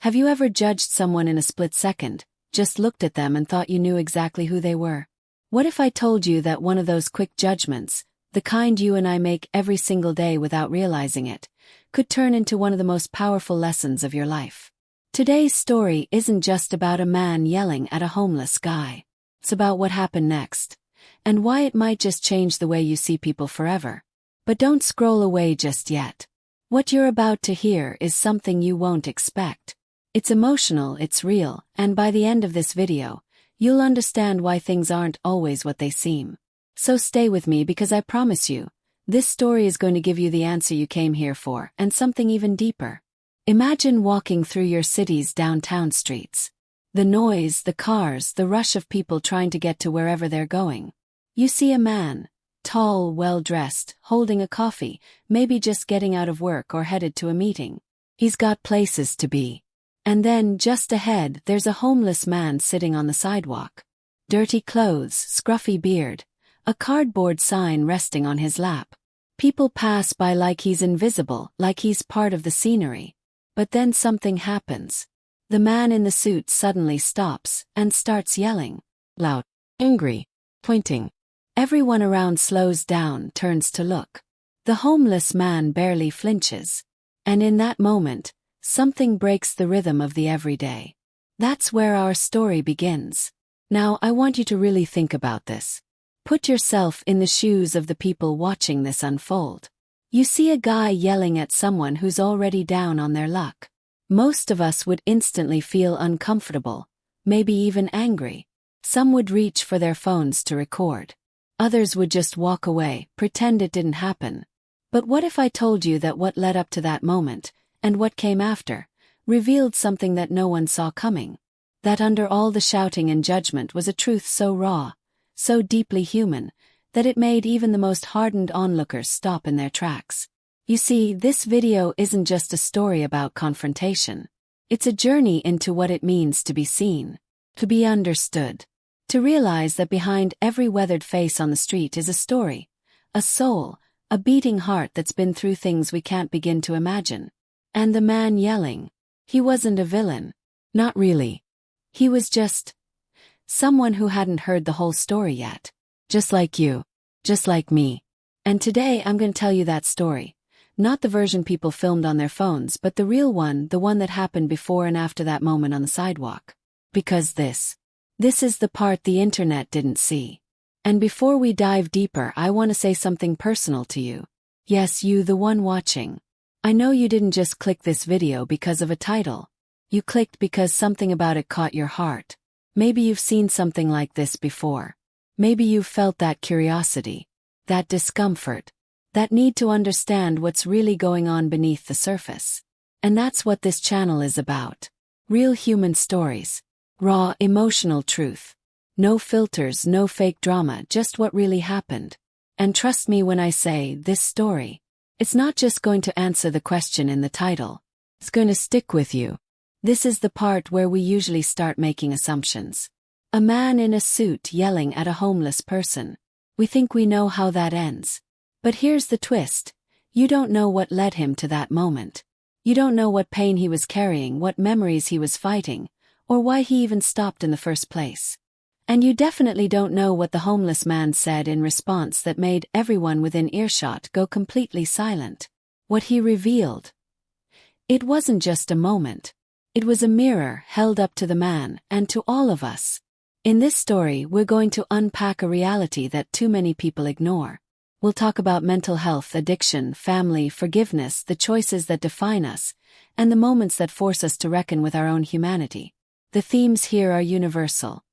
Have you ever judged someone in a split second, just looked at them and thought you knew exactly who they were? What if I told you that one of those quick judgments, the kind you and I make every single day without realizing it, could turn into one of the most powerful lessons of your life? Today's story isn't just about a man yelling at a homeless guy. It's about what happened next, and why it might just change the way you see people forever. But don't scroll away just yet. What you're about to hear is something you won't expect. It's emotional, it's real, and by the end of this video, you'll understand why things aren't always what they seem. So stay with me because I promise you, this story is going to give you the answer you came here for, and something even deeper. Imagine walking through your city's downtown streets. The noise, the cars, the rush of people trying to get to wherever they're going. You see a man, tall, well-dressed, holding a coffee, maybe just getting out of work or headed to a meeting. He's got places to be. And then, just ahead, there's a homeless man sitting on the sidewalk. Dirty clothes, scruffy beard, a cardboard sign resting on his lap. People pass by like he's invisible, like he's part of the scenery. But then something happens. The man in the suit suddenly stops and starts yelling. Loud, angry, pointing. Everyone around slows down, turns to look. The homeless man barely flinches. And in that moment, something breaks the rhythm of the everyday. That's where our story begins. Now, I want you to really think about this. Put yourself in the shoes of the people watching this unfold. You see a guy yelling at someone who's already down on their luck. Most of us would instantly feel uncomfortable, maybe even angry. Some would reach for their phones to record. Others would just walk away, pretend it didn't happen. But what if I told you that what led up to that moment, and what came after, revealed something that no one saw coming? That under all the shouting and judgment was a truth so raw, so deeply human, that it made even the most hardened onlookers stop in their tracks. You see, this video isn't just a story about confrontation. It's a journey into what it means to be seen, to be understood, to realize that behind every weathered face on the street is a story, a soul, a beating heart that's been through things we can't begin to imagine. And the man yelling, he wasn't a villain. Not really. He was just someone who hadn't heard the whole story yet. Just like you. Just like me. And today I'm going to tell you that story. Not the version people filmed on their phones, but the real one, the one that happened before and after that moment on the sidewalk. Because this is the part the internet didn't see. And before we dive deeper, I want to say something personal to you. Yes, you, the one watching. I know you didn't just click this video because of a title. You clicked because something about it caught your heart. Maybe you've seen something like this before. Maybe you've felt that curiosity, that discomfort, that need to understand what's really going on beneath the surface. And that's what this channel is about. Real human stories. Raw, emotional truth. No filters, no fake drama, just what really happened. And trust me when I say, this story, it's not just going to answer the question in the title. It's going to stick with you. This is the part where we usually start making assumptions. A man in a suit yelling at a homeless person. We think we know how that ends. But here's the twist. You don't know what led him to that moment. You don't know what pain he was carrying, what memories he was fighting, or why he even stopped in the first place. And you definitely don't know what the homeless man said in response that made everyone within earshot go completely silent. What he revealed. It wasn't just a moment. It was a mirror held up to the man and to all of us. In this story, we're going to unpack a reality that too many people ignore. We'll talk about mental health, addiction, family, forgiveness, the choices that define us, and the moments that force us to reckon with our own humanity. The themes here are universal.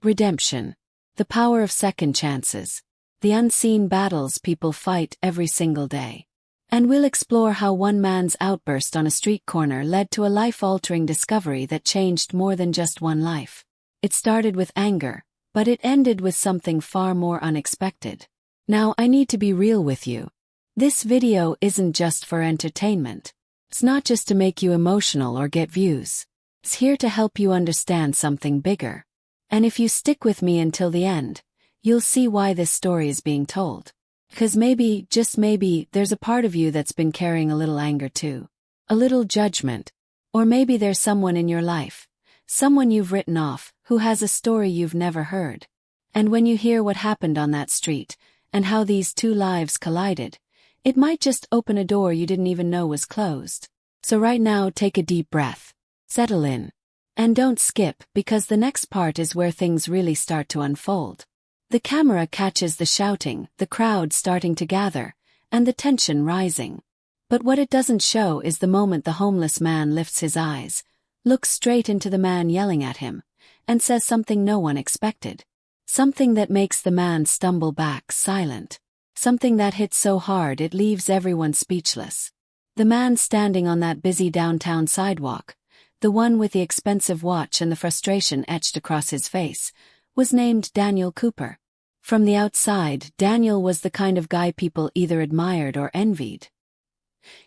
Redemption. The power of second chances. The unseen battles people fight every single day. And we'll explore how one man's outburst on a street corner led to a life-altering discovery that changed more than just one life. It started with anger, but it ended with something far more unexpected. Now, I need to be real with you. This video isn't just for entertainment. It's not just to make you emotional or get views. It's here to help you understand something bigger. And if you stick with me until the end, you'll see why this story is being told. Because maybe, just maybe, there's a part of you that's been carrying a little anger too. A little judgment. Or maybe there's someone in your life, someone you've written off, who has a story you've never heard. And when you hear what happened on that street, and how these two lives collided, it might just open a door you didn't even know was closed. So right now, take a deep breath. Settle in. And don't skip, because the next part is where things really start to unfold. The camera catches the shouting, the crowd starting to gather, and the tension rising. But what it doesn't show is the moment the homeless man lifts his eyes, looks straight into the man yelling at him, and says something no one expected. Something that makes the man stumble back, silent. Something that hits so hard it leaves everyone speechless. The man standing on that busy downtown sidewalk, the one with the expensive watch and the frustration etched across his face, was named Daniel Cooper. From the outside, Daniel was the kind of guy people either admired or envied.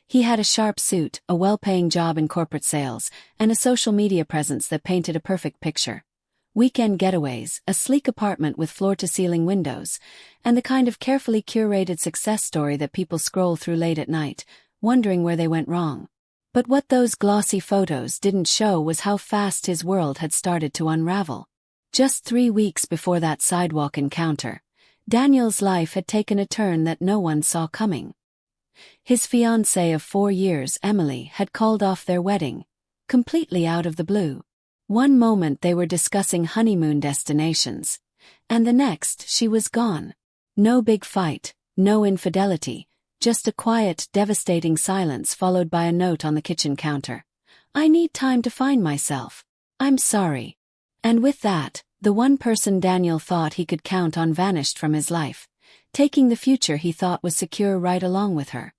He had a sharp suit, a well-paying job in corporate sales, and a social media presence that painted a perfect picture. Weekend getaways, a sleek apartment with floor-to-ceiling windows, and the kind of carefully curated success story that people scroll through late at night, wondering where they went wrong. But what those glossy photos didn't show was how fast his world had started to unravel. Just 3 weeks before that sidewalk encounter, Daniel's life had taken a turn that no one saw coming. His fiancée of 4 years, Emily, had called off their wedding, completely out of the blue. One moment they were discussing honeymoon destinations, and the next she was gone. No big fight, no infidelity, just a quiet, devastating silence followed by a note on the kitchen counter. "I need time to find myself. I'm sorry." And with that, the one person Daniel thought he could count on vanished from his life, taking the future he thought was secure right along with her.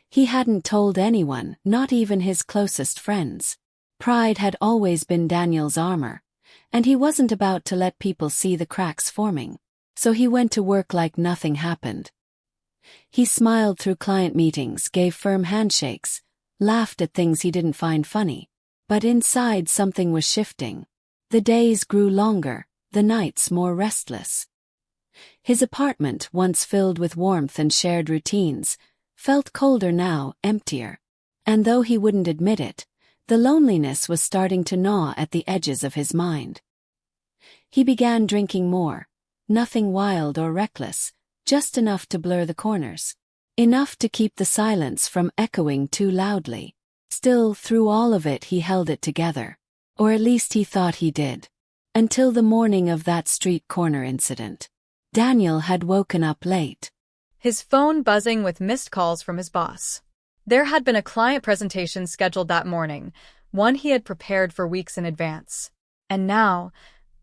He hadn't told anyone, not even his closest friends. Pride had always been Daniel's armor, and he wasn't about to let people see the cracks forming. So he went to work like nothing happened. He smiled through client meetings, gave firm handshakes, laughed at things he didn't find funny. But inside something was shifting. The days grew longer, the nights more restless. His apartment, once filled with warmth and shared routines, felt colder now, emptier. And though he wouldn't admit it, the loneliness was starting to gnaw at the edges of his mind. He began drinking more, nothing wild or reckless, just enough to blur the corners. Enough to keep the silence from echoing too loudly. Still, through all of it he held it together. Or at least he thought he did. Until the morning of that street corner incident. Daniel had woken up late. His phone buzzing with missed calls from his boss. There had been a client presentation scheduled that morning, one he had prepared for weeks in advance. And now,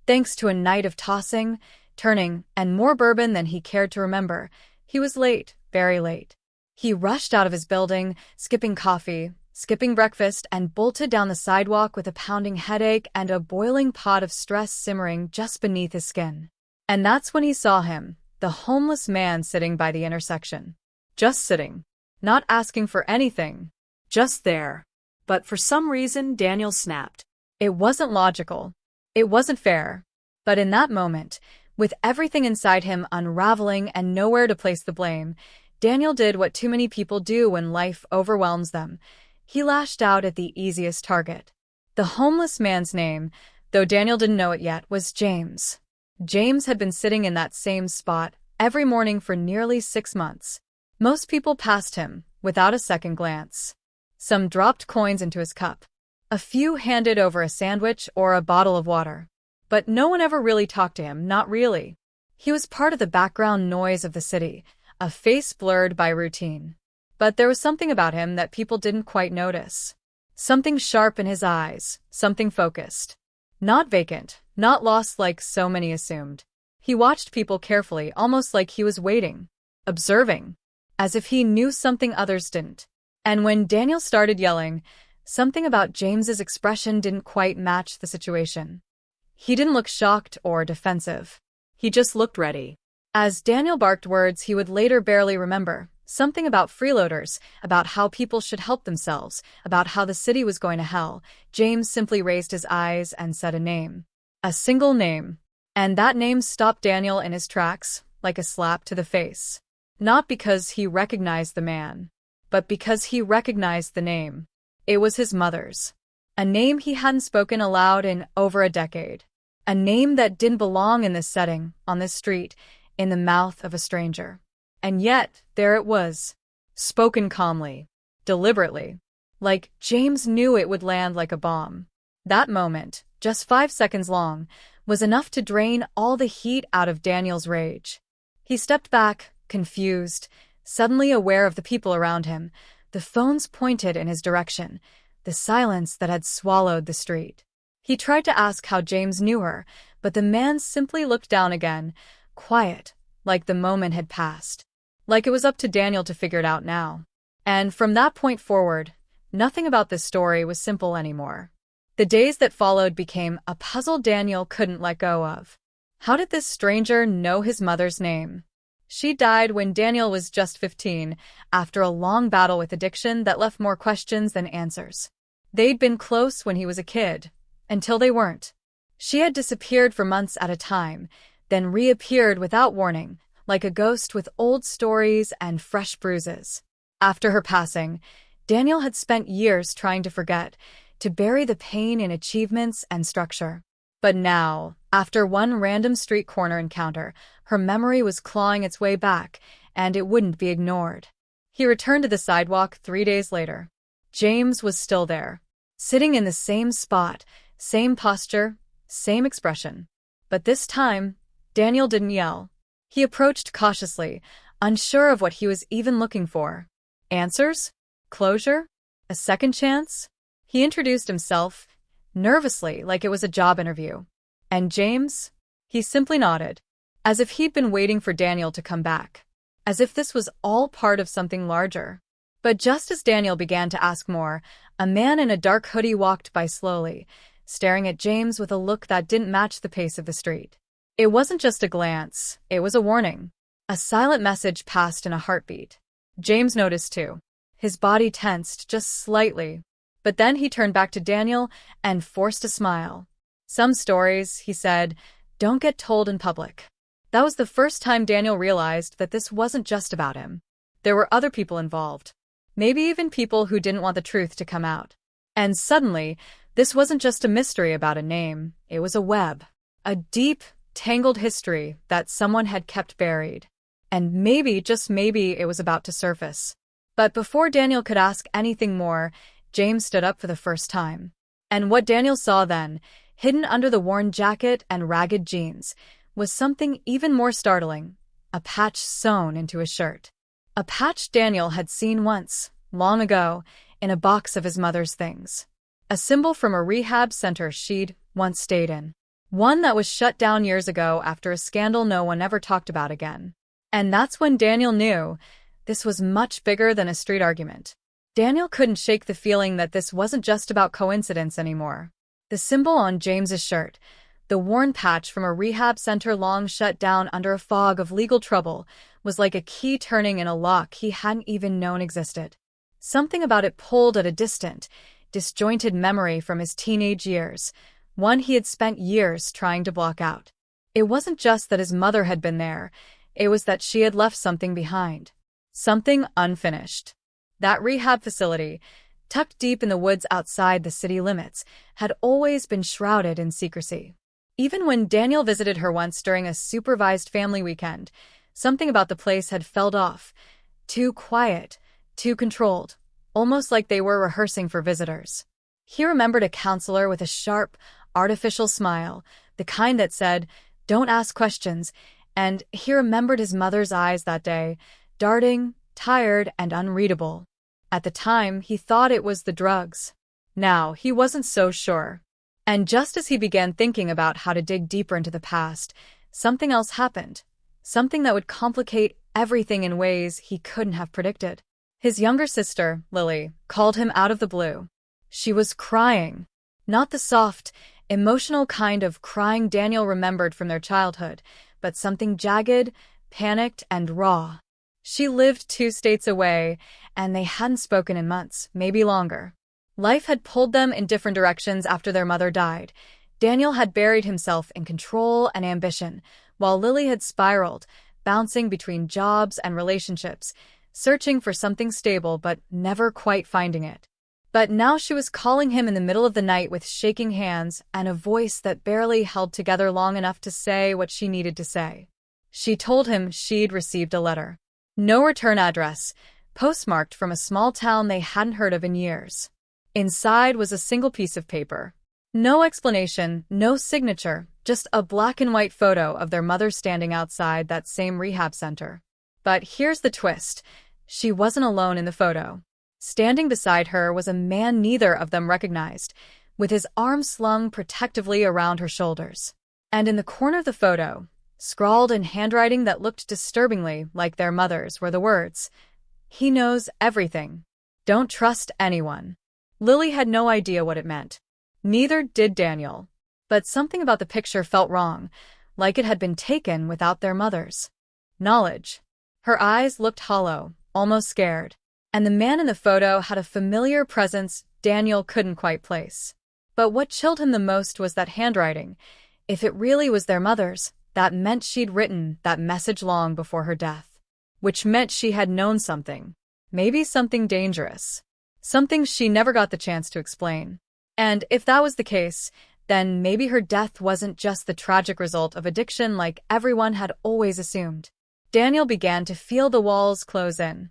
thanks to a night of tossing, turning, and more bourbon than he cared to remember, he was late, very late. He rushed out of his building, skipping coffee, skipping breakfast, and bolted down the sidewalk with a pounding headache and a boiling pot of stress simmering just beneath his skin. And that's when he saw him, the homeless man sitting by the intersection. Just sitting. Not asking for anything. Just there. But for some reason, Daniel snapped. It wasn't logical. It wasn't fair. But in that moment, with everything inside him unraveling and nowhere to place the blame, Daniel did what too many people do when life overwhelms them. He lashed out at the easiest target. The homeless man's name, though Daniel didn't know it yet, was James. James had been sitting in that same spot every morning for nearly 6 months. Most people passed him, without a second glance. Some dropped coins into his cup. A few handed over a sandwich or a bottle of water. But no one ever really talked to him, not really. He was part of the background noise of the city, a face blurred by routine. But there was something about him that people didn't quite notice. Something sharp in his eyes, something focused. Not vacant, not lost like so many assumed. He watched people carefully, almost like he was waiting, observing, as if he knew something others didn't. And when Daniel started yelling, something about James's expression didn't quite match the situation. He didn't look shocked or defensive. He just looked ready. As Daniel barked words he would later barely remember, something about freeloaders, about how people should help themselves, about how the city was going to hell, James simply raised his eyes and said a name. A single name. And that name stopped Daniel in his tracks, like a slap to the face. Not because he recognized the man, but because he recognized the name. It was his mother's. A name he hadn't spoken aloud in over a decade. A name that didn't belong in this setting, on this street, in the mouth of a stranger. And yet, there it was. Spoken calmly. Deliberately. Like James knew it would land like a bomb. That moment, just 5 seconds long, was enough to drain all the heat out of Daniel's rage. He stepped back, confused, suddenly aware of the people around him, the phones pointed in his direction, the silence that had swallowed the street. He tried to ask how James knew her, but the man simply looked down again, quiet, like the moment had passed. Like it was up to Daniel to figure it out now. And from that point forward, nothing about this story was simple anymore. The days that followed became a puzzle Daniel couldn't let go of. How did this stranger know his mother's name? She died when Daniel was just 15, after a long battle with addiction that left more questions than answers. They'd been close when he was a kid, until they weren't. She had disappeared for months at a time, then reappeared without warning, like a ghost with old stories and fresh bruises. After her passing, Daniel had spent years trying to forget, to bury the pain in achievements and structure. But now, after one random street corner encounter, her memory was clawing its way back, and it wouldn't be ignored. He returned to the sidewalk 3 days later. James was still there, sitting in the same spot, same posture, same expression. But this time, Daniel didn't yell. He approached cautiously, unsure of what he was even looking for. Answers? Closure? A second chance? He introduced himself, nervously, like it was a job interview. And James? He simply nodded, as if he'd been waiting for Daniel to come back, as if this was all part of something larger. But just as Daniel began to ask more, a man in a dark hoodie walked by slowly, staring at James with a look that didn't match the pace of the street. It wasn't just a glance, it was a warning. A silent message passed in a heartbeat. James noticed too. His body tensed just slightly. But then he turned back to Daniel and forced a smile. Some stories, he said, don't get told in public. That was the first time Daniel realized that this wasn't just about him. There were other people involved. Maybe even people who didn't want the truth to come out. And suddenly, this wasn't just a mystery about a name. It was a web. A deep, tangled history that someone had kept buried. And maybe, just maybe, it was about to surface. But before Daniel could ask anything more, James stood up for the first time. And what Daniel saw then, hidden under the worn jacket and ragged jeans, was something even more startling. A patch sewn into his shirt. A patch Daniel had seen once, long ago, in a box of his mother's things. A symbol from a rehab center she'd once stayed in. One that was shut down years ago after a scandal no one ever talked about again. And that's when Daniel knew this was much bigger than a street argument. Daniel couldn't shake the feeling that this wasn't just about coincidence anymore. The symbol on James's shirt, the worn patch from a rehab center long shut down under a fog of legal trouble, was like a key turning in a lock he hadn't even known existed. Something about it pulled at a distant, disjointed memory from his teenage years, one he had spent years trying to block out. It wasn't just that his mother had been there, it was that she had left something behind. Something unfinished. That rehab facility, tucked deep in the woods outside the city limits, had always been shrouded in secrecy. Even when Daniel visited her once during a supervised family weekend, something about the place had felt off. Too quiet, too controlled, almost like they were rehearsing for visitors. He remembered a counselor with a sharp, artificial smile, the kind that said, "Don't ask questions," and he remembered his mother's eyes that day, darting, tired, and unreadable. At the time, he thought it was the drugs. Now, he wasn't so sure. And just as he began thinking about how to dig deeper into the past, something else happened. Something that would complicate everything in ways he couldn't have predicted. His younger sister, Lily, called him out of the blue. She was crying. Not the soft, emotional kind of crying Daniel remembered from their childhood, but something jagged, panicked, and raw. She lived 2 states away, and they hadn't spoken in months, maybe longer. Life had pulled them in different directions after their mother died. Daniel had buried himself in control and ambition, while Lily had spiraled, bouncing between jobs and relationships, searching for something stable but never quite finding it. But now she was calling him in the middle of the night with shaking hands and a voice that barely held together long enough to say what she needed to say. She told him she'd received a letter. No return address, postmarked from a small town they hadn't heard of in years. Inside was a single piece of paper. No explanation, no signature, just a black and white photo of their mother standing outside that same rehab center. But here's the twist. She wasn't alone in the photo. Standing beside her was a man neither of them recognized, with his arms slung protectively around her shoulders. And in the corner of the photo, scrawled in handwriting that looked disturbingly like their mother's, were the words, "He knows everything. Don't trust anyone." Lily had no idea what it meant. Neither did Daniel. But something about the picture felt wrong, like it had been taken without their mother's knowledge. Her eyes looked hollow, almost scared. And the man in the photo had a familiar presence Daniel couldn't quite place. But what chilled him the most was that handwriting. If it really was their mother's, that meant she'd written that message long before her death. Which meant she had known something. Maybe something dangerous. Something she never got the chance to explain. And if that was the case, then maybe her death wasn't just the tragic result of addiction like everyone had always assumed. Daniel began to feel the walls close in.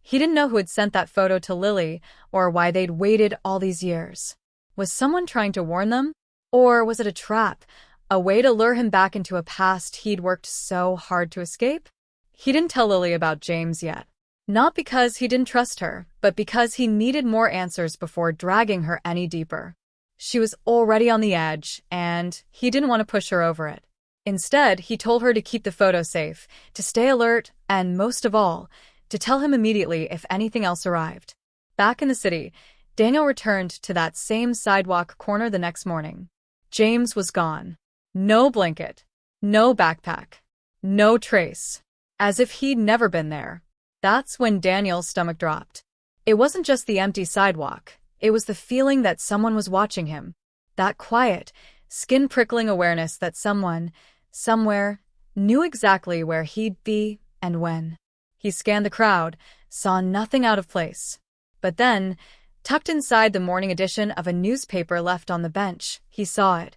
He didn't know who had sent that photo to Lily or why they'd waited all these years. Was someone trying to warn them? Or was it a trap, a way to lure him back into a past he'd worked so hard to escape? He didn't tell Lily about James yet. Not because he didn't trust her, but because he needed more answers before dragging her any deeper. She was already on the edge, and he didn't want to push her over it. Instead, he told her to keep the photo safe, to stay alert, and most of all, to tell him immediately if anything else arrived. Back in the city, Daniel returned to that same sidewalk corner the next morning. James was gone. No blanket. No backpack. No trace. As if he'd never been there. That's when Daniel's stomach dropped. It wasn't just the empty sidewalk. It was the feeling that someone was watching him. That quiet, skin-prickling awareness that someone, somewhere, knew exactly where he'd be and when. He scanned the crowd, saw nothing out of place. But then, tucked inside the morning edition of a newspaper left on the bench, he saw it,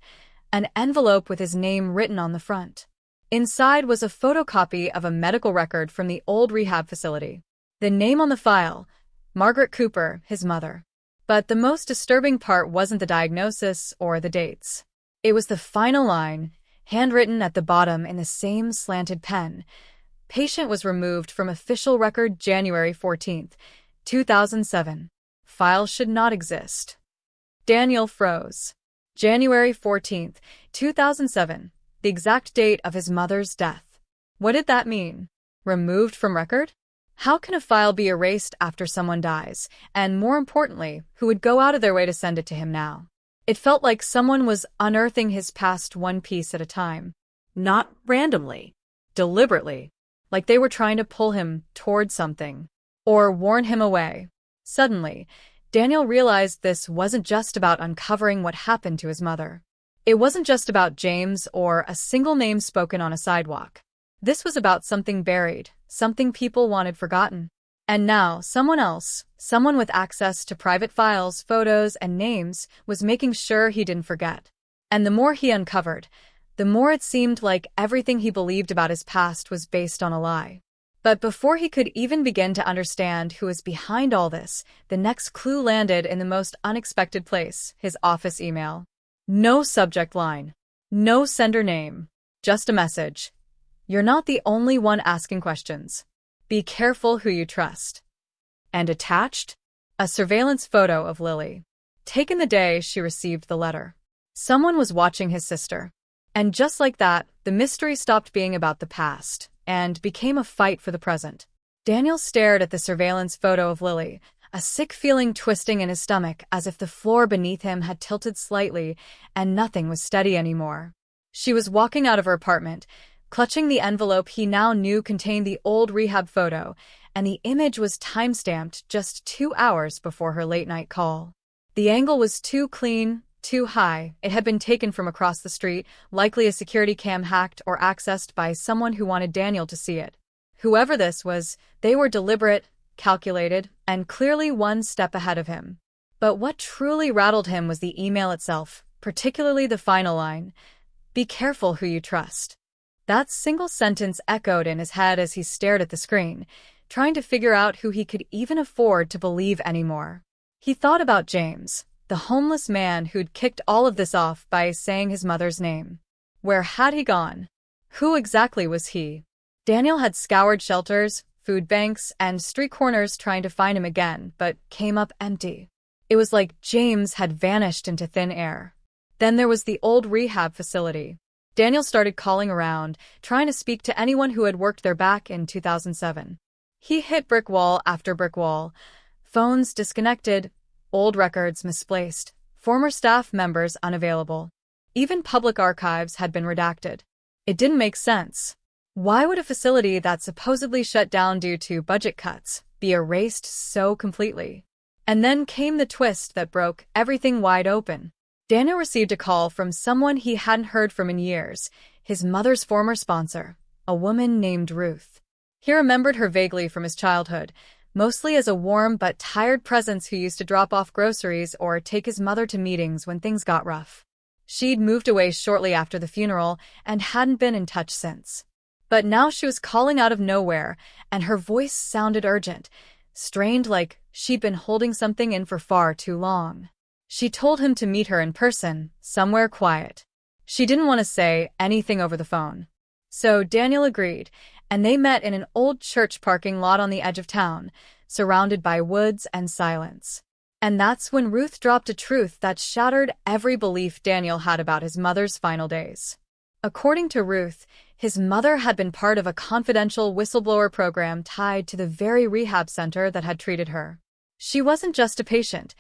an envelope with his name written on the front. Inside was a photocopy of a medical record from the old rehab facility. The name on the file, Margaret Cooper, his mother. But the most disturbing part wasn't the diagnosis or the dates. It was the final line, handwritten at the bottom in the same slanted pen. Patient was removed from official record January 14, 2007. File should not exist. Daniel froze. January 14, 2007, the exact date of his mother's death. What did that mean? Removed from record? How can a file be erased after someone dies? And more importantly, who would go out of their way to send it to him now? It felt like someone was unearthing his past one piece at a time. Not randomly. Deliberately. Like they were trying to pull him toward something. Or warn him away. Suddenly, Daniel realized this wasn't just about uncovering what happened to his mother. It wasn't just about James or a single name spoken on a sidewalk. This was about something buried, something people wanted forgotten. And now, someone else, someone with access to private files, photos, and names, was making sure he didn't forget. And the more he uncovered, the more it seemed like everything he believed about his past was based on a lie. But before he could even begin to understand who was behind all this, the next clue landed in the most unexpected place, his office email. No subject line. No sender name. Just a message. You're not the only one asking questions. Be careful who you trust. And attached? A surveillance photo of Lily. Taken the day she received the letter. Someone was watching his sister. And just like that, the mystery stopped being about the past and became a fight for the present. Daniel stared at the surveillance photo of Lily, a sick feeling twisting in his stomach as if the floor beneath him had tilted slightly and nothing was steady anymore. She was walking out of her apartment, clutching the envelope he now knew contained the old rehab photo, and the image was time-stamped just 2 hours before her late-night call. The angle was too clean, too high. It had been taken from across the street, likely a security cam hacked or accessed by someone who wanted Daniel to see it. Whoever this was, they were deliberate, calculated, and clearly one step ahead of him. But what truly rattled him was the email itself, particularly the final line, "Be careful who you trust." That single sentence echoed in his head as he stared at the screen, trying to figure out who he could even afford to believe anymore. He thought about James, the homeless man who'd kicked all of this off by saying his mother's name. Where had he gone? Who exactly was he? Daniel had scoured shelters, food banks, and street corners trying to find him again, but came up empty. It was like James had vanished into thin air. Then there was the old rehab facility. Daniel started calling around, trying to speak to anyone who had worked there back in 2007. He hit brick wall after brick wall. Phones disconnected, old records misplaced, former staff members unavailable. Even public archives had been redacted. It didn't make sense. Why would a facility that supposedly shut down due to budget cuts be erased so completely? And then came the twist that broke everything wide open. Daniel received a call from someone he hadn't heard from in years, his mother's former sponsor, a woman named Ruth. He remembered her vaguely from his childhood, mostly as a warm but tired presence who used to drop off groceries or take his mother to meetings when things got rough. She'd moved away shortly after the funeral and hadn't been in touch since. But now she was calling out of nowhere, and her voice sounded urgent, strained, like she'd been holding something in for far too long. She told him to meet her in person, somewhere quiet. She didn't want to say anything over the phone. So Daniel agreed, and they met in an old church parking lot on the edge of town, surrounded by woods and silence. And that's when Ruth dropped a truth that shattered every belief Daniel had about his mother's final days. According to Ruth, his mother had been part of a confidential whistleblower program tied to the very rehab center that had treated her. She wasn't just a patient.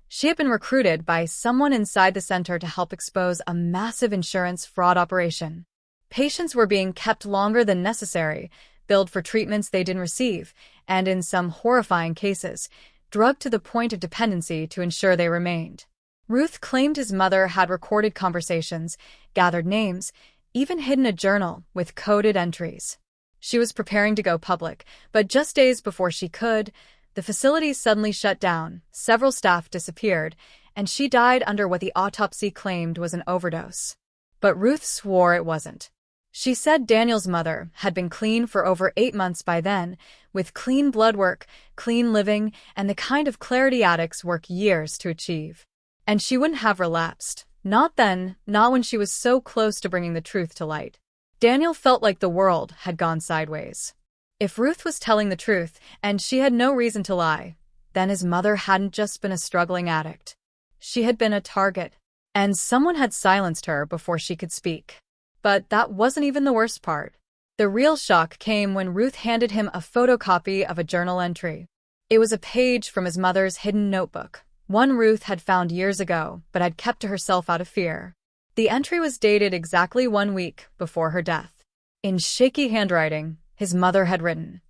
She had been recruited by someone inside the center to help expose a massive insurance fraud operation. Patients were being kept longer than necessary, billed for treatments they didn't receive, and in some horrifying cases, drugged to the point of dependency to ensure they remained. Ruth claimed his mother had recorded conversations, gathered names, even hidden a journal with coded entries. She was preparing to go public, but just days before she could, the facility suddenly shut down, several staff disappeared, and she died under what the autopsy claimed was an overdose. But Ruth swore it wasn't. She said Daniel's mother had been clean for over 8 months by then, with clean blood work, clean living, and the kind of clarity addicts work years to achieve. And she wouldn't have relapsed. Not then, not when she was so close to bringing the truth to light. Daniel felt like the world had gone sideways. If Ruth was telling the truth, and she had no reason to lie, then his mother hadn't just been a struggling addict. She had been a target, and someone had silenced her before she could speak. But that wasn't even the worst part. The real shock came when Ruth handed him a photocopy of a journal entry. It was a page from his mother's hidden notebook, one Ruth had found years ago but had kept to herself out of fear. The entry was dated exactly 1 week before her death. In shaky handwriting, his mother had written,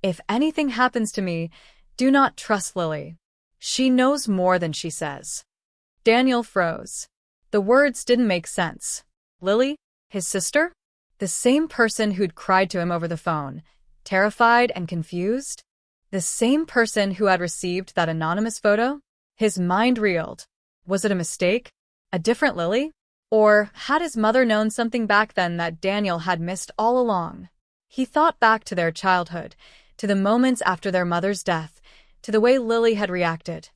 "If anything happens to me, do not trust Lily. She knows more than she says." Daniel froze. The words didn't make sense. Lily? His sister? The same person who'd cried to him over the phone, terrified and confused? The same person who had received that anonymous photo? His mind reeled. Was it a mistake? A different Lily? Or had his mother known something back then that Daniel had missed all along? He thought back to their childhood, to the moments after their mother's death, to the way Lily had reacted.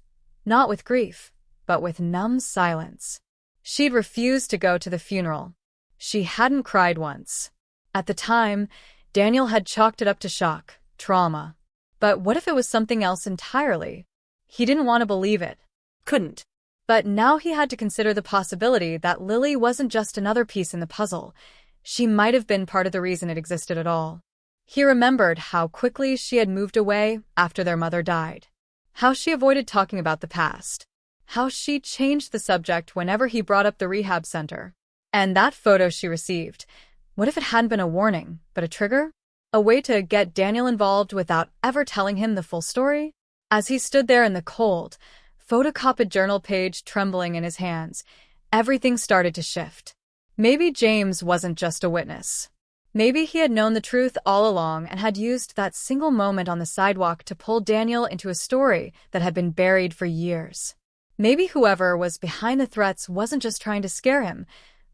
Not with grief, but with numb silence. She'd refused to go to the funeral. She hadn't cried once. At the time, Daniel had chalked it up to shock, trauma. But what if it was something else entirely? He didn't want to believe it. Couldn't. But now he had to consider the possibility that Lily wasn't just another piece in the puzzle. She might have been part of the reason it existed at all. He remembered how quickly she had moved away after their mother died. How she avoided talking about the past. How she changed the subject whenever he brought up the rehab center. And that photo she received, what if it hadn't been a warning, but a trigger? A way to get Daniel involved without ever telling him the full story? As he stood there in the cold, photocopied journal page trembling in his hands, everything started to shift. Maybe James wasn't just a witness. Maybe he had known the truth all along and had used that single moment on the sidewalk to pull Daniel into a story that had been buried for years. Maybe whoever was behind the threats wasn't just trying to scare him.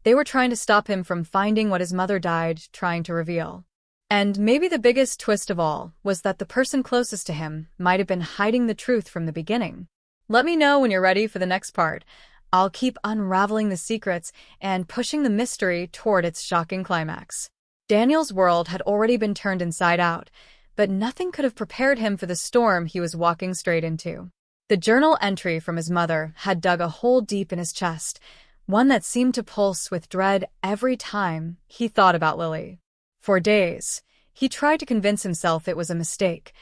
They were trying to stop him from finding what his mother died trying to reveal. And maybe the biggest twist of all was that the person closest to him might have been hiding the truth from the beginning. Let me know when you're ready for the next part. I'll keep unraveling the secrets and pushing the mystery toward its shocking climax. Daniel's world had already been turned inside out, but nothing could have prepared him for the storm he was walking straight into. The journal entry from his mother had dug a hole deep in his chest, one that seemed to pulse with dread every time he thought about Lily. For days, he tried to convince himself it was a mistake.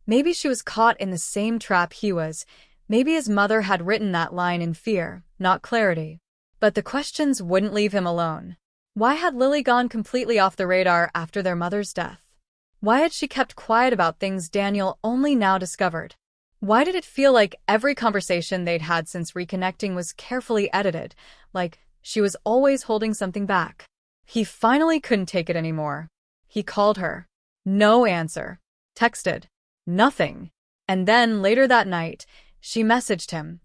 Maybe she was caught in the same trap he was. Maybe his mother had written that line in fear, not clarity. But the questions wouldn't leave him alone. Why had Lily gone completely off the radar after their mother's death? Why had she kept quiet about things Daniel only now discovered? Why did it feel like every conversation they'd had since reconnecting was carefully edited, like she was always holding something back? He finally couldn't take it anymore. He called her. No answer. Texted. Nothing. And then, later that night, she messaged him.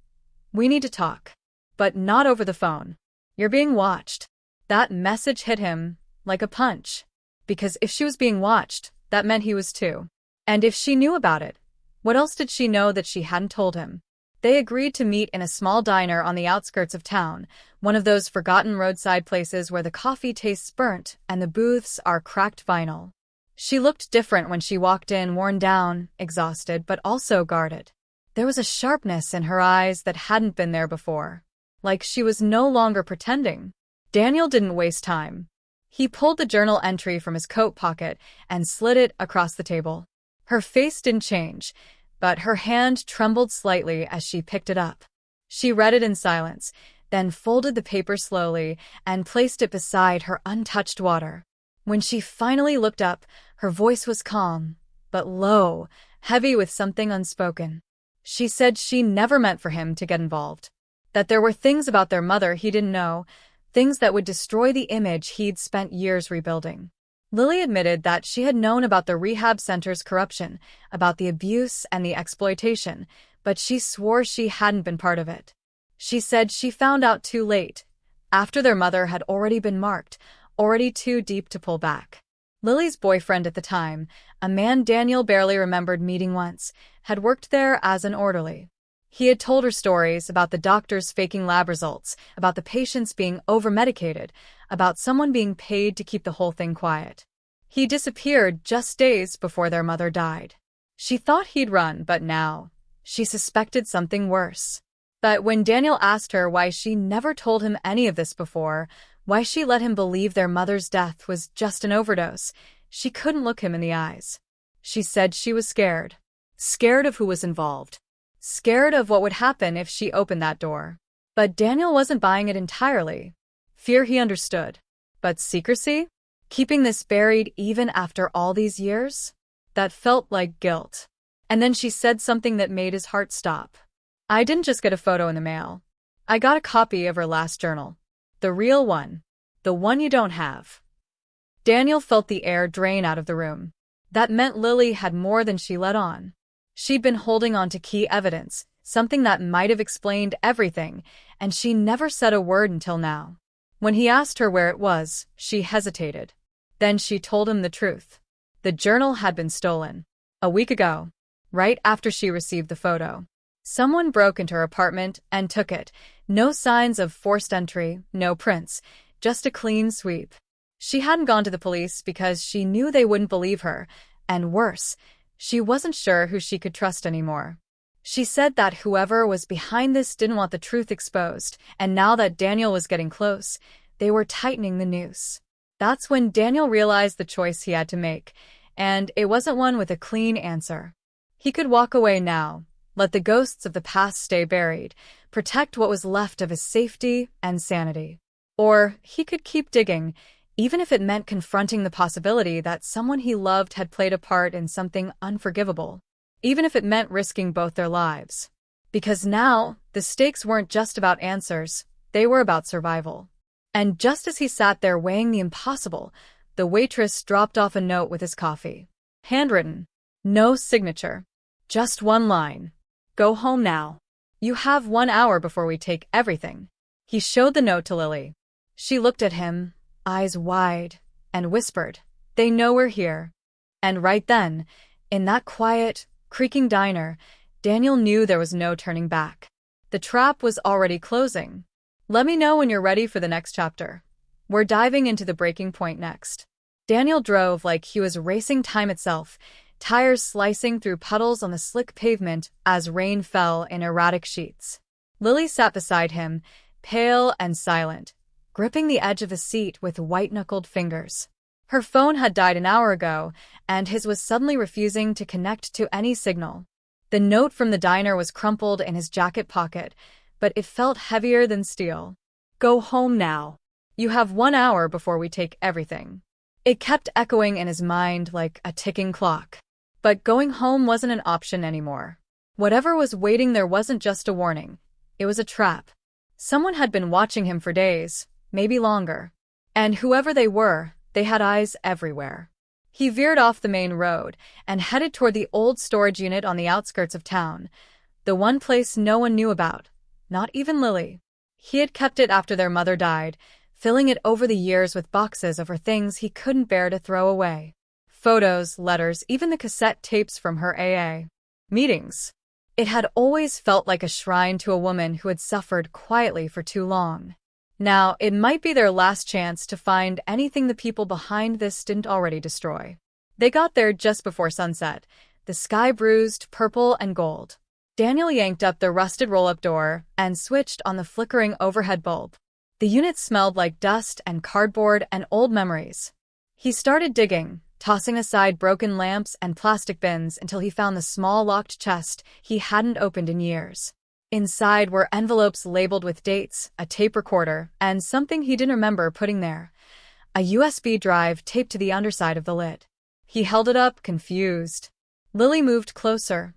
We need to talk. But not over the phone. You're being watched. That message hit him like a punch. Because if she was being watched, that meant he was too. And if she knew about it, what else did she know that she hadn't told him? They agreed to meet in a small diner on the outskirts of town, one of those forgotten roadside places where the coffee tastes burnt and the booths are cracked vinyl. She looked different when she walked in, worn down, exhausted, but also guarded. There was a sharpness in her eyes that hadn't been there before, like she was no longer pretending. Daniel didn't waste time. He pulled the journal entry from his coat pocket and slid it across the table. Her face didn't change, but her hand trembled slightly as she picked it up. She read it in silence, then folded the paper slowly and placed it beside her untouched water. When she finally looked up, her voice was calm, but low, heavy with something unspoken. She said she never meant for him to get involved, that there were things about their mother he didn't know, things that would destroy the image he'd spent years rebuilding. Lily admitted that she had known about the rehab center's corruption, about the abuse and the exploitation, but she swore she hadn't been part of it. She said she found out too late, after their mother had already been marked, already too deep to pull back. Lily's boyfriend at the time, a man Daniel barely remembered meeting once, had worked there as an orderly. He had told her stories about the doctors faking lab results, about the patients being over-medicated, about someone being paid to keep the whole thing quiet. He disappeared just days before their mother died. She thought he'd run, but now, she suspected something worse. But when Daniel asked her why she never told him any of this before, why she let him believe their mother's death was just an overdose, she couldn't look him in the eyes. She said she was scared. Scared of who was involved. Scared of what would happen if she opened that door. But Daniel wasn't buying it entirely. Fear he understood. But secrecy? Keeping this buried even after all these years? That felt like guilt. And then she said something that made his heart stop. I didn't just get a photo in the mail. I got a copy of her last journal. The real one. The one you don't have. Daniel felt the air drain out of the room. That meant Lily had more than she let on. She'd been holding on to key evidence, something that might have explained everything, and she never said a word until now. When he asked her where it was, she hesitated. Then she told him the truth. The journal had been stolen. A week ago, right after she received the photo. Someone broke into her apartment and took it. No signs of forced entry, no prints, just a clean sweep. She hadn't gone to the police because she knew they wouldn't believe her, and worse, she wasn't sure who she could trust anymore. She said that whoever was behind this didn't want the truth exposed, and now that Daniel was getting close, they were tightening the noose. That's when Daniel realized the choice he had to make, and it wasn't one with a clean answer. He could walk away now, let the ghosts of the past stay buried, protect what was left of his safety and sanity. Or he could keep digging, even if it meant confronting the possibility that someone he loved had played a part in something unforgivable. Even if it meant risking both their lives. Because now, the stakes weren't just about answers, they were about survival. And just as he sat there weighing the impossible, the waitress dropped off a note with his coffee. Handwritten. No signature. Just one line. Go home now. You have 1 hour before we take everything. He showed the note to Lily. She looked at him, eyes wide, and whispered, "They know we're here." And right then, in that quiet, creaking diner, Daniel knew there was no turning back. The trap was already closing. Let me know when you're ready for the next chapter. We're diving into the breaking point next. Daniel drove like he was racing time itself, tires slicing through puddles on the slick pavement as rain fell in erratic sheets. Lily sat beside him, pale and silent, gripping the edge of the seat with white-knuckled fingers. Her phone had died an hour ago, and his was suddenly refusing to connect to any signal. The note from the diner was crumpled in his jacket pocket, but it felt heavier than steel. "Go home now. You have 1 hour before we take everything." It kept echoing in his mind like a ticking clock. But going home wasn't an option anymore. Whatever was waiting there wasn't just a warning. It was a trap. Someone had been watching him for days, maybe longer. And whoever they were, they had eyes everywhere. He veered off the main road and headed toward the old storage unit on the outskirts of town, the one place no one knew about, not even Lily. He had kept it after their mother died, filling it over the years with boxes of her things he couldn't bear to throw away. Photos, letters, even the cassette tapes from her AA meetings. It had always felt like a shrine to a woman who had suffered quietly for too long. Now, it might be their last chance to find anything the people behind this didn't already destroy. They got there just before sunset, the sky bruised purple and gold. Daniel yanked up the rusted roll-up door and switched on the flickering overhead bulb. The unit smelled like dust and cardboard and old memories. He started digging, tossing aside broken lamps and plastic bins until he found the small locked chest he hadn't opened in years. Inside were envelopes labeled with dates, a tape recorder, and something he didn't remember putting there. A USB drive taped to the underside of the lid. He held it up, confused. Lily moved closer,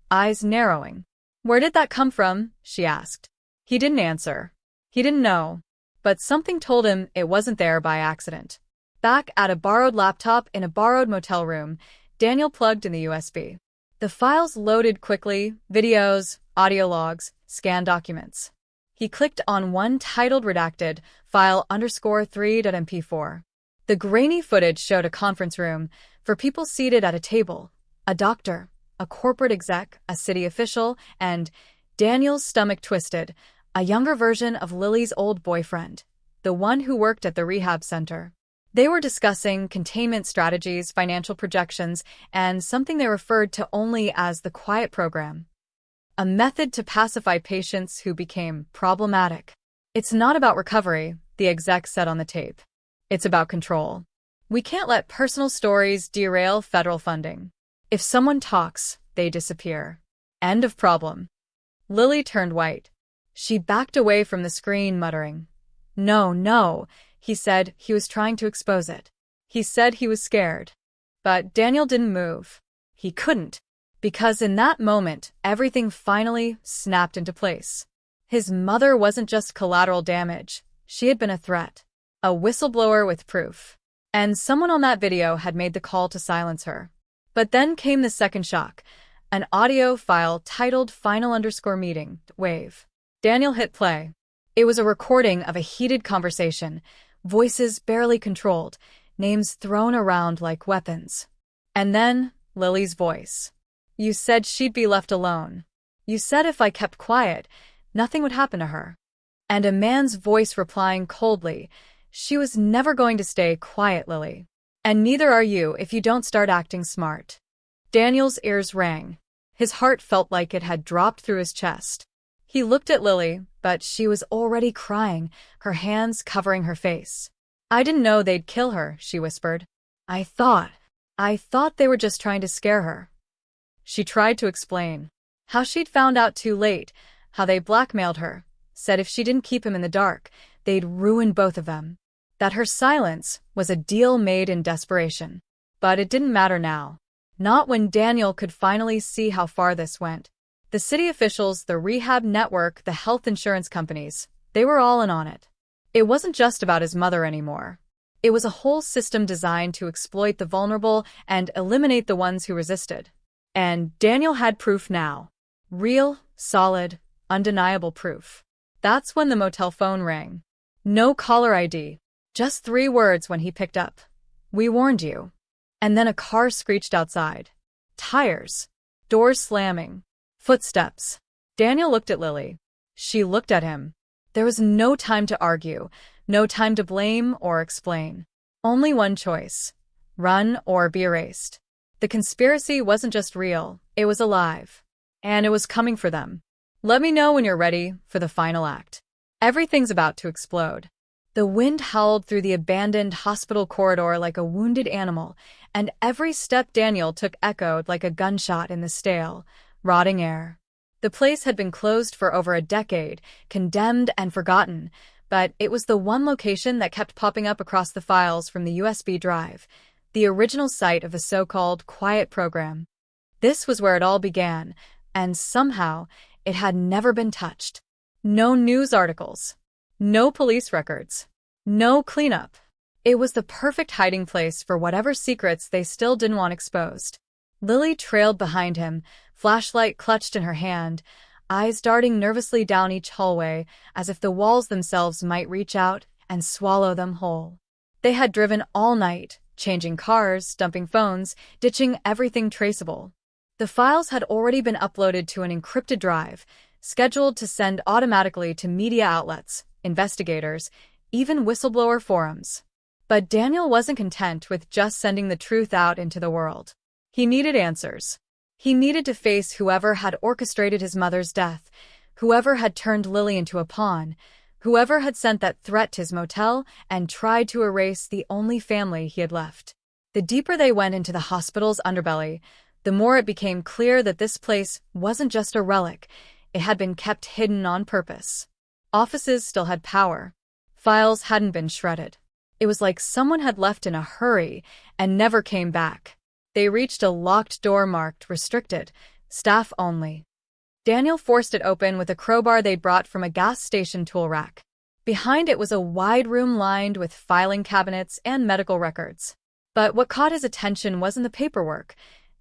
eyes narrowing. "Where did that come from?" she asked. He didn't answer. He didn't know. But something told him it wasn't there by accident. Back at a borrowed laptop in a borrowed motel room, Daniel plugged in the USB. The files loaded quickly, videos, audio logs, scanned documents. He clicked on one titled redacted, file_3.mp4. The grainy footage showed a conference room for people seated at a table, a doctor, a corporate exec, a city official, and Daniel's stomach twisted, a younger version of Lily's old boyfriend, the one who worked at the rehab center. They were discussing containment strategies, financial projections, and something they referred to only as the quiet program. A method to pacify patients who became problematic. "It's not about recovery," the exec said on the tape. "It's about control. We can't let personal stories derail federal funding. If someone talks, they disappear. End of problem." Lily turned white. She backed away from the screen, muttering, "No, no." He said he was trying to expose it. He said he was scared. But Daniel didn't move. He couldn't. Because in that moment, everything finally snapped into place. His mother wasn't just collateral damage. She had been a threat. A whistleblower with proof. And someone on that video had made the call to silence her. But then came the second shock. An audio file titled Final_meeting, Wave. Daniel hit play. It was a recording of a heated conversation. Voices barely controlled, names thrown around like weapons. And then, Lily's voice. "You said she'd be left alone. You said if I kept quiet, nothing would happen to her." And a man's voice replying coldly, "She was never going to stay quiet, Lily. And neither are you if you don't start acting smart." Daniel's ears rang. His heart felt like it had dropped through his chest. He looked at Lily, but she was already crying, her hands covering her face. "I didn't know they'd kill her," she whispered. I thought they were just trying to scare her." She tried to explain. How she'd found out too late, how they blackmailed her, said if she didn't keep him in the dark, they'd ruin both of them. That her silence was a deal made in desperation. But it didn't matter now. Not when Daniel could finally see how far this went. The city officials, the rehab network, the health insurance companies, they were all in on it. It wasn't just about his mother anymore. It was a whole system designed to exploit the vulnerable and eliminate the ones who resisted. And Daniel had proof now. Real, solid, undeniable proof. That's when the motel phone rang. No caller ID. Just 3 words when he picked up. "We warned you." And then a car screeched outside. Tires. Doors slamming. Footsteps. Daniel looked at Lily. She looked at him. There was no time to argue, no time to blame or explain. Only one choice: run or be erased. The conspiracy wasn't just real, it was alive. And it was coming for them. Let me know when you're ready for the final act. Everything's about to explode. The wind howled through the abandoned hospital corridor like a wounded animal, and every step Daniel took echoed like a gunshot in the stale, rotting air. The place had been closed for over a decade, condemned and forgotten, but it was the one location that kept popping up across the files from the USB drive, the original site of the so-called Quiet Program. This was where it all began, and somehow it had never been touched. No news articles. No police records. No cleanup. It was the perfect hiding place for whatever secrets they still didn't want exposed. Lily trailed behind him, flashlight clutched in her hand, eyes darting nervously down each hallway as if the walls themselves might reach out and swallow them whole. They had driven all night, changing cars, dumping phones, ditching everything traceable. The files had already been uploaded to an encrypted drive, scheduled to send automatically to media outlets, investigators, even whistleblower forums. But Daniel wasn't content with just sending the truth out into the world. He needed answers. He needed to face whoever had orchestrated his mother's death, whoever had turned Lily into a pawn, whoever had sent that threat to his motel and tried to erase the only family he had left. The deeper they went into the hospital's underbelly, the more it became clear that this place wasn't just a relic, it had been kept hidden on purpose. Offices still had power. Files hadn't been shredded. It was like someone had left in a hurry and never came back. They reached a locked door marked "Restricted, Staff Only." Daniel forced it open with a crowbar they'd brought from a gas station tool rack. Behind it was a wide room lined with filing cabinets and medical records. But what caught his attention wasn't the paperwork.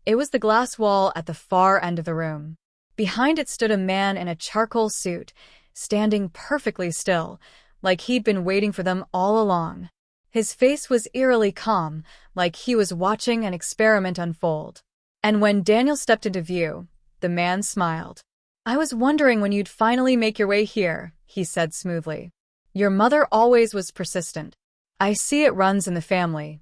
It was the glass wall at the far end of the room. Behind it stood a man in a charcoal suit, standing perfectly still, like he'd been waiting for them all along. His face was eerily calm, like he was watching an experiment unfold. And when Daniel stepped into view, the man smiled. "I was wondering when you'd finally make your way here," he said smoothly. "Your mother always was persistent. I see it runs in the family."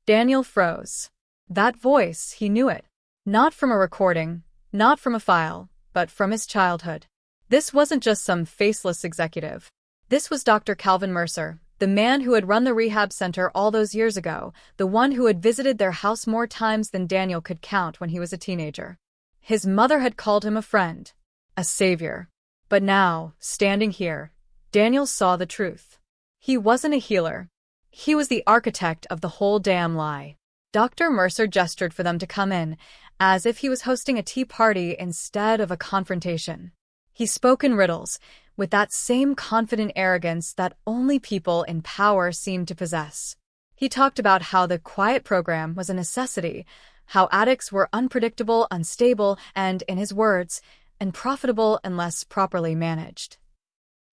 Daniel froze. That voice, he knew it. Not from a recording, not from a file, but from his childhood. This wasn't just some faceless executive. This was Dr. Calvin Mercer, the man who had run the rehab center all those years ago, the one who had visited their house more times than Daniel could count when he was a teenager. His mother had called him a friend, a savior. But now, standing here, Daniel saw the truth. He wasn't a healer. He was the architect of the whole damn lie. Dr. Mercer gestured for them to come in, as if he was hosting a tea party instead of a confrontation. He spoke in riddles, with that same confident arrogance that only people in power seemed to possess. He talked about how the Quiet Program was a necessity, how addicts were unpredictable, unstable, and, in his words, unprofitable unless properly managed.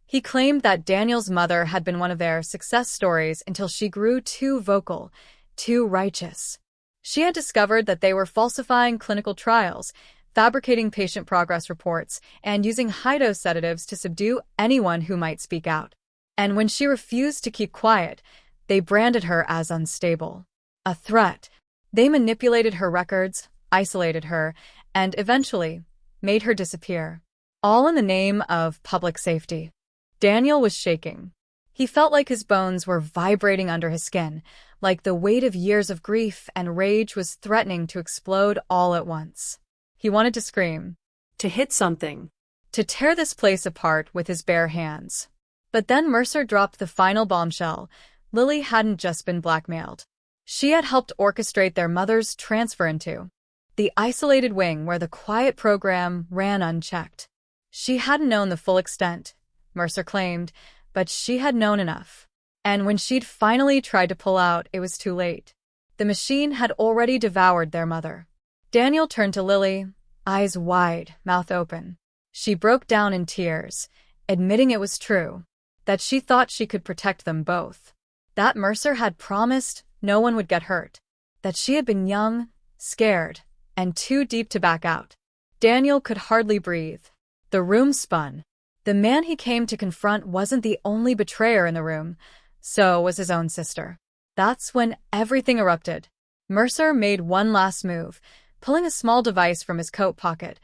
He claimed that Daniel's mother had been one of their success stories until she grew too vocal, too righteous. She had discovered that they were falsifying clinical trials, fabricating patient progress reports, and using high-dose sedatives to subdue anyone who might speak out. And when she refused to keep quiet, they branded her as unstable. A threat. They manipulated her records, isolated her, and eventually made her disappear. All in the name of public safety. Daniel was shaking. He felt like his bones were vibrating under his skin, like the weight of years of grief and rage was threatening to explode all at once. He wanted to scream, to hit something, to tear this place apart with his bare hands. But then Mercer dropped the final bombshell. Lily hadn't just been blackmailed. She had helped orchestrate their mother's transfer into the isolated wing where the Quiet Program ran unchecked. She hadn't known the full extent, Mercer claimed, but she had known enough. And when she'd finally tried to pull out, it was too late. The machine had already devoured their mother. Daniel turned to Lily, eyes wide, mouth open. She broke down in tears, admitting it was true, that she thought she could protect them both, that Mercer had promised no one would get hurt, that she had been young, scared, and too deep to back out. Daniel could hardly breathe. The room spun. The man he came to confront wasn't the only betrayer in the room, so was his own sister. That's when everything erupted. Mercer made one last move, pulling a small device from his coat pocket,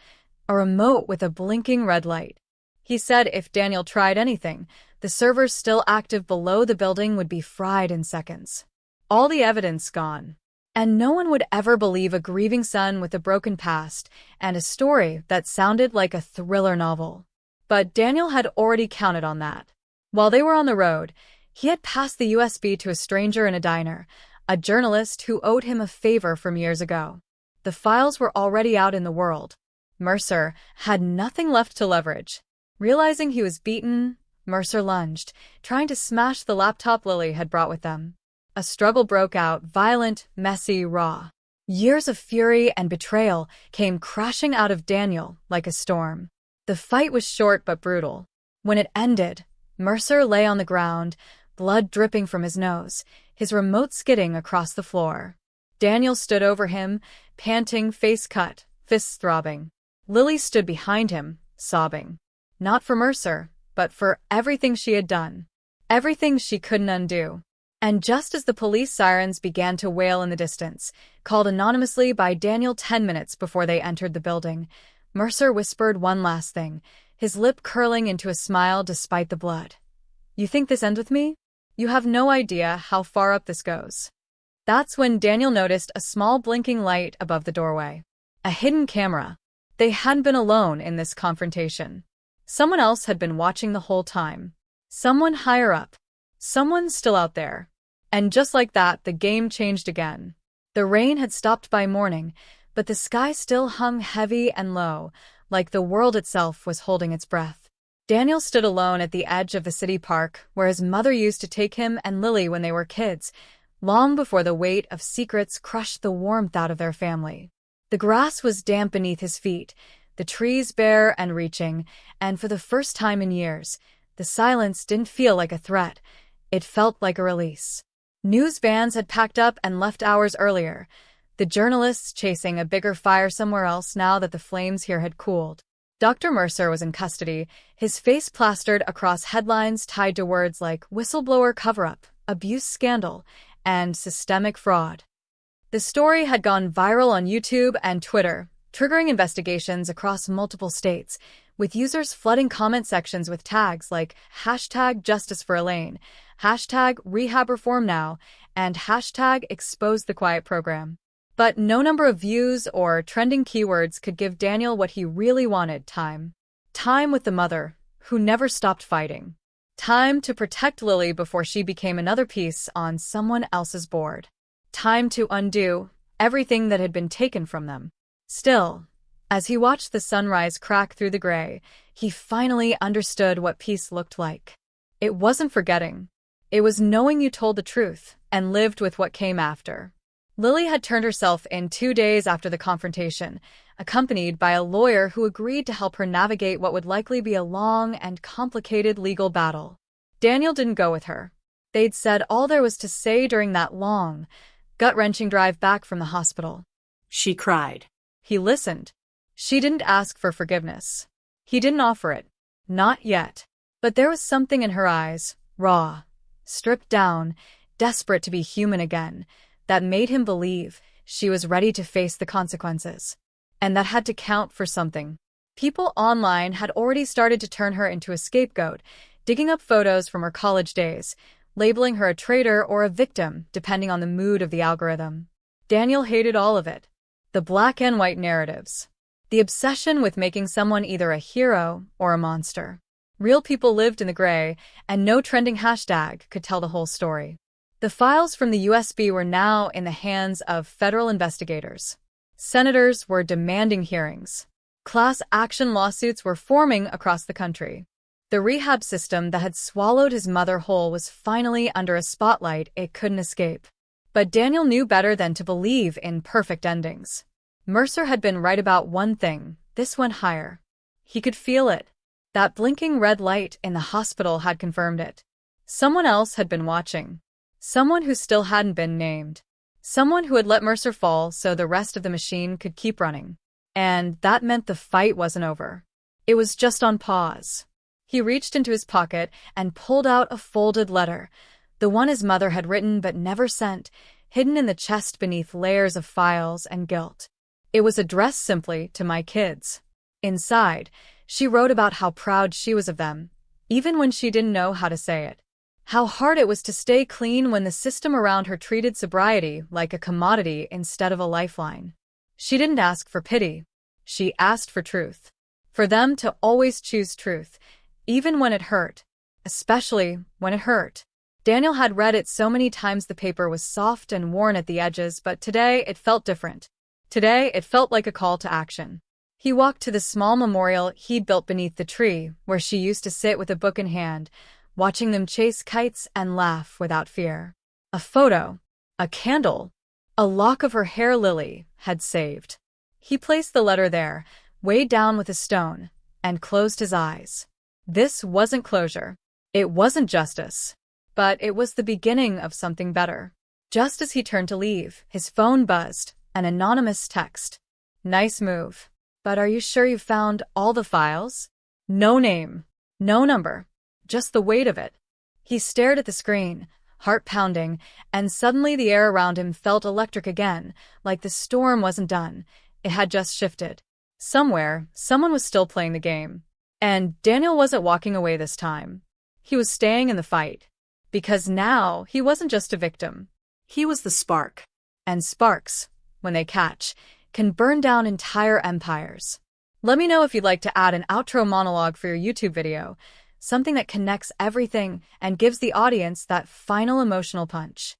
a remote with a blinking red light. He said if Daniel tried anything, the servers still active below the building would be fried in seconds. All the evidence gone. And no one would ever believe a grieving son with a broken past and a story that sounded like a thriller novel. But Daniel had already counted on that. While they were on the road, he had passed the USB to a stranger in a diner, a journalist who owed him a favor from years ago. The files were already out in the world. Mercer had nothing left to leverage. Realizing he was beaten, Mercer lunged, trying to smash the laptop Lily had brought with them. A struggle broke out, violent, messy, raw. Years of fury and betrayal came crashing out of Daniel like a storm. The fight was short but brutal. When it ended, Mercer lay on the ground, blood dripping from his nose, his remote skidding across the floor. Daniel stood over him, panting, face cut, fists throbbing. Lily stood behind him, sobbing. Not for Mercer, but for everything she had done. Everything she couldn't undo. And just as the police sirens began to wail in the distance, called anonymously by Daniel 10 minutes before they entered the building, Mercer whispered one last thing, his lip curling into a smile despite the blood. "You think this ends with me? You have no idea how far up this goes." That's when Daniel noticed a small blinking light above the doorway. A hidden camera. They hadn't been alone in this confrontation. Someone else had been watching the whole time. Someone higher up. Someone still out there. And just like that, the game changed again. The rain had stopped by morning, but the sky still hung heavy and low, like the world itself was holding its breath. Daniel stood alone at the edge of the city park, where his mother used to take him and Lily when they were kids, long before the weight of secrets crushed the warmth out of their family. The grass was damp beneath his feet, the trees bare and reaching, and for the first time in years, the silence didn't feel like a threat. It felt like a release. News vans had packed up and left hours earlier, the journalists chasing a bigger fire somewhere else now that the flames here had cooled. Dr. Mercer was in custody, his face plastered across headlines tied to words like whistleblower cover-up, abuse scandal, and systemic fraud. The story had gone viral on YouTube and Twitter, triggering investigations across multiple states, with users flooding comment sections with tags like #JusticeForElaine, #RehabReformNow, and #ExposeTheQuietProgram. But no number of views or trending keywords could give Daniel what he really wanted: time. Time with the mother, who never stopped fighting. Time to protect Lily before she became another piece on someone else's board. Time to undo everything that had been taken from them. Still, as he watched the sunrise crack through the gray, he finally understood what peace looked like. It wasn't forgetting. It was knowing you told the truth and lived with what came after. Lily had turned herself in 2 days after the confrontation, accompanied by a lawyer who agreed to help her navigate what would likely be a long and complicated legal battle. Daniel didn't go with her. They'd said all there was to say during that long, gut-wrenching drive back from the hospital. She cried. He listened. She didn't ask for forgiveness. He didn't offer it. Not yet. But there was something in her eyes, raw, stripped down, desperate to be human again, that made him believe she was ready to face the consequences. And that had to count for something. People online had already started to turn her into a scapegoat, digging up photos from her college days, labeling her a traitor or a victim, depending on the mood of the algorithm. Daniel hated all of it. The black and white narratives. The obsession with making someone either a hero or a monster. Real people lived in the gray, and no trending hashtag could tell the whole story. The files from the USB were now in the hands of federal investigators. Senators were demanding hearings. Class action lawsuits were forming across the country. The rehab system that had swallowed his mother whole was finally under a spotlight it couldn't escape. But Daniel knew better than to believe in perfect endings. Mercer had been right about one thing: this went higher. He could feel it. That blinking red light in the hospital had confirmed it. Someone else had been watching. Someone who still hadn't been named. Someone who had let Mercer fall so the rest of the machine could keep running. And that meant the fight wasn't over. It was just on pause. He reached into his pocket and pulled out a folded letter, the one his mother had written but never sent, hidden in the chest beneath layers of files and guilt. It was addressed simply to my kids. Inside, she wrote about how proud she was of them, even when she didn't know how to say it. How hard it was to stay clean when the system around her treated sobriety like a commodity instead of a lifeline. She didn't ask for pity. She asked for truth. For them to always choose truth, even when it hurt. Especially when it hurt. Daniel had read it so many times the paper was soft and worn at the edges, but today it felt different. Today it felt like a call to action. He walked to the small memorial he'd built beneath the tree, where she used to sit with a book in hand, watching them chase kites and laugh without fear. A photo, a candle, a lock of her hair Lily had saved. He placed the letter there, weighed down with a stone, and closed his eyes. This wasn't closure. It wasn't justice. But it was the beginning of something better. Just as he turned to leave, his phone buzzed, an anonymous text. Nice move. But are you sure you found all the files? No name. No number. Just the weight of it. He stared at the screen, heart pounding, and suddenly the air around him felt electric again, like the storm wasn't done. It had just shifted. Somewhere, someone was still playing the game. And Daniel wasn't walking away this time. He was staying in the fight. Because now, he wasn't just a victim. He was the spark. And sparks, when they catch, can burn down entire empires. Let me know if you'd like to add an outro monologue for your YouTube video, something that connects everything and gives the audience that final emotional punch.